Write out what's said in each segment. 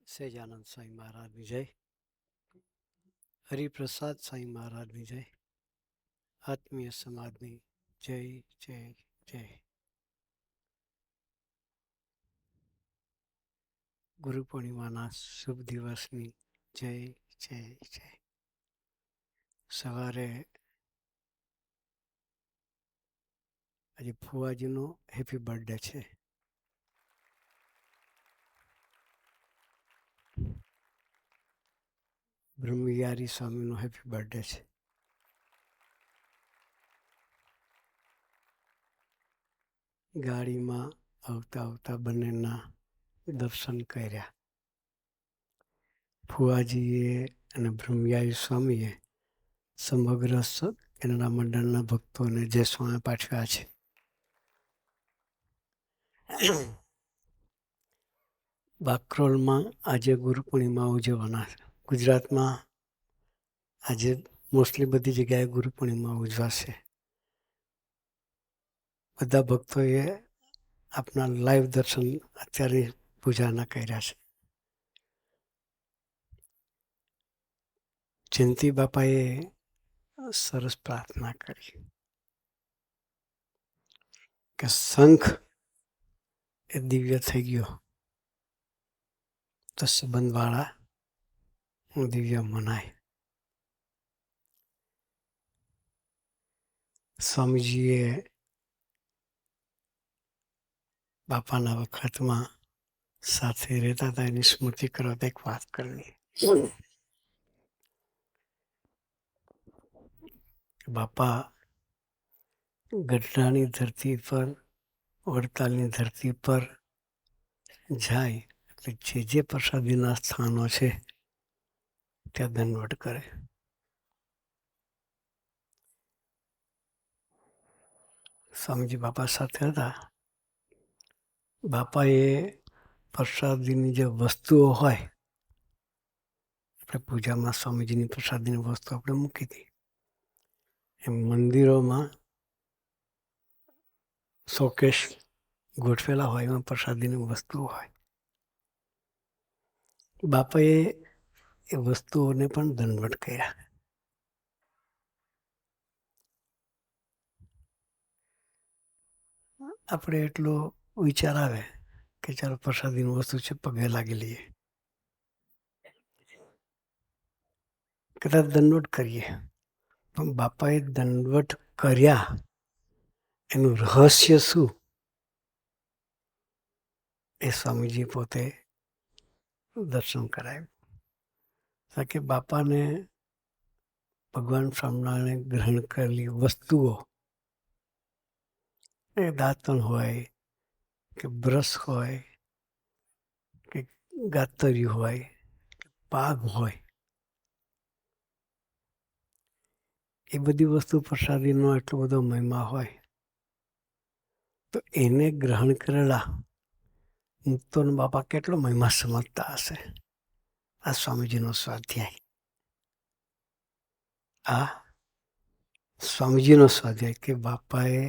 સહેજાનંદ સ્વામી મહારાજની જય. હરિપ્રસાદ સ્વામી મહારાજની જય. આત્મીય સમાજની જય જય જય. ગુરુ પૂર્ણિમાના શુભ દિવસની જય જય જય. સવારે આજે ફુવાજીનો હેપી બર્થડે છે. બ્રહ્મવિહારી સ્વામીનો હેપી બર્થડે છે. ગાડીમાં આવતા આવતા બંનેના દર્શન કર્યા. ફુવાજીએ અને બ્રહ્મવિહારી સ્વામીએ સમગ્ર કેનેડા મંડળના ભક્તોને જય સ્વામી પાઠવ્યા છે. બાકરોલમાં આજે ગુરુ પૂર્ણિમા ઉજવવાના છે. ગુજરાતમાં આજે મોસ્ટલી બધી જગ્યાએ ગુરુ પૂર્ણિમા ઉજવાશે. બધા ભક્તોએ આપના લાઈવ દર્શન અત્યારે પૂજાના કર્યા છે. જયંતિ બાપાએ સરસ પ્રાર્થના કરી કે શંખ એ દિવ્ય થઈ ગયો તો સંબંધવાળા દિવ્ય મનાય. સ્વામીજીએ બાપાના વખતમાં સાથે રહેતા હતા એની સ્મૃતિ કરવા એક વાત કરવી. બાપા ગઢડાની ધરતી પર, વડતાલની ધરતી પર જાય એટલે જે પ્રસાદીના સ્થાનો છે ત્યાં દંડવટ કરે. સ્વામીજી બાપા સાથે હતા. બાપાએ પ્રસાદીની જે વસ્તુઓ હોય, આપણે પૂજામાં સ્વામીજીની પ્રસાદીની વસ્તુ આપણે મૂકી હતી. એમ મંદિરોમાં શોકેશ ગોઠવેલા હોય, એમાં પ્રસાદીની વસ્તુઓ હોય. બાપાએ એ વસ્તુઓને પણ દંડવટ કર્યા. આપણે એટલો વિચાર આવે કે ચાલો પ્રસાદીની વસ્તુ છે, પગે લાગી લઈએ, કદાચ દંડવટ કરીએ. પણ બાપાએ દંડવટ કર્યા એનું રહસ્ય શું એ સ્વામીજી પોતે દર્શન કરાવ્યું. કારણ કે બાપાને ભગવાન સ્વામિનારાયણે ગ્રહણ કરેલી વસ્તુઓ, એ દાંતણ હોય કે બ્રશ હોય કે ગાતર્યું હોય, પાગ હોય, એ બધી વસ્તુ પ્રસાદીનો એટલો બધો મહિમા હોય તો એને ગ્રહણ કરેલા મુક્તોનો બાપા કેટલો મહિમા સમજતા હશે. આ સ્વામીજીનો સ્વાધ્યાય, આ સ્વામીજીનો સ્વાધ્યાય કે બાપાએ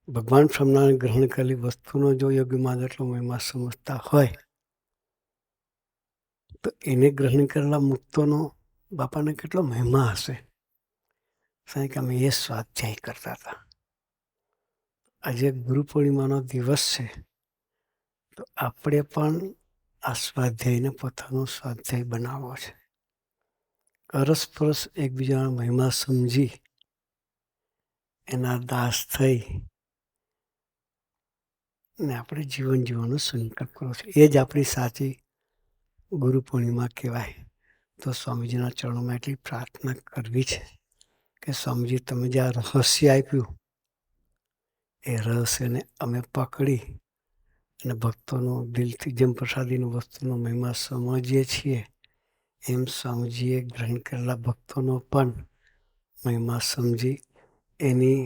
ભગવાન સ્વામિનારાયણ ગ્રહણ કરેલી વસ્તુનો જો યોગીમાં એટલો મહિમા સમજતા હોય તો એને ગ્રહણ કરેલા મુક્તોનો બાપાને કેટલો મહિમા હશે. કારણ કે અમે એ સ્વાધ્યાય કરતા હતા. આજે ગુરુ પૂર્ણિમાનો દિવસ છે તો આપણે પણ આ સ્વાધ્યાયને પોતાનો સ્વાધ્યાય બનાવવો છે. અરસપરસ એકબીજાના મહિમા સમજી એના દાસ થઈ ને આપણે જીવન જીવવાનો સંકલ્પ કરવો છે. એ જ આપણી સાચી ગુરુ પૂર્ણિમા કહેવાય. તો સ્વામીજીના ચરણોમાં એટલી પ્રાર્થના કરવી છે કે સ્વામીજી તમે જે આ રહસ્ય આપ્યું એ રહસ્યને અમે પકડી અને ભક્તોનો દિલથી જેમ પ્રસાદીની વસ્તુનો મહિમા સમજીએ છીએ એમ સ્વામીજીએ ગ્રહણ કરેલા ભક્તોનો પણ મહિમા સમજી એની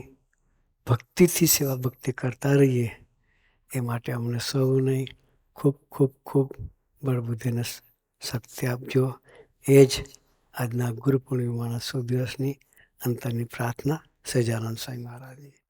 ભક્તિથી સેવા ભક્તિ કરતા રહીએ એ માટે અમને સૌને ખૂબ ખૂબ ખૂબ બળબુદ્ધિને શક્તિ આપજો. એ જ આજના ગુરુ પૂર્ણિમાના શુભ દિવસની અંતરની પ્રાર્થના. સહેજાનંદ સ્વામી મહારાજની.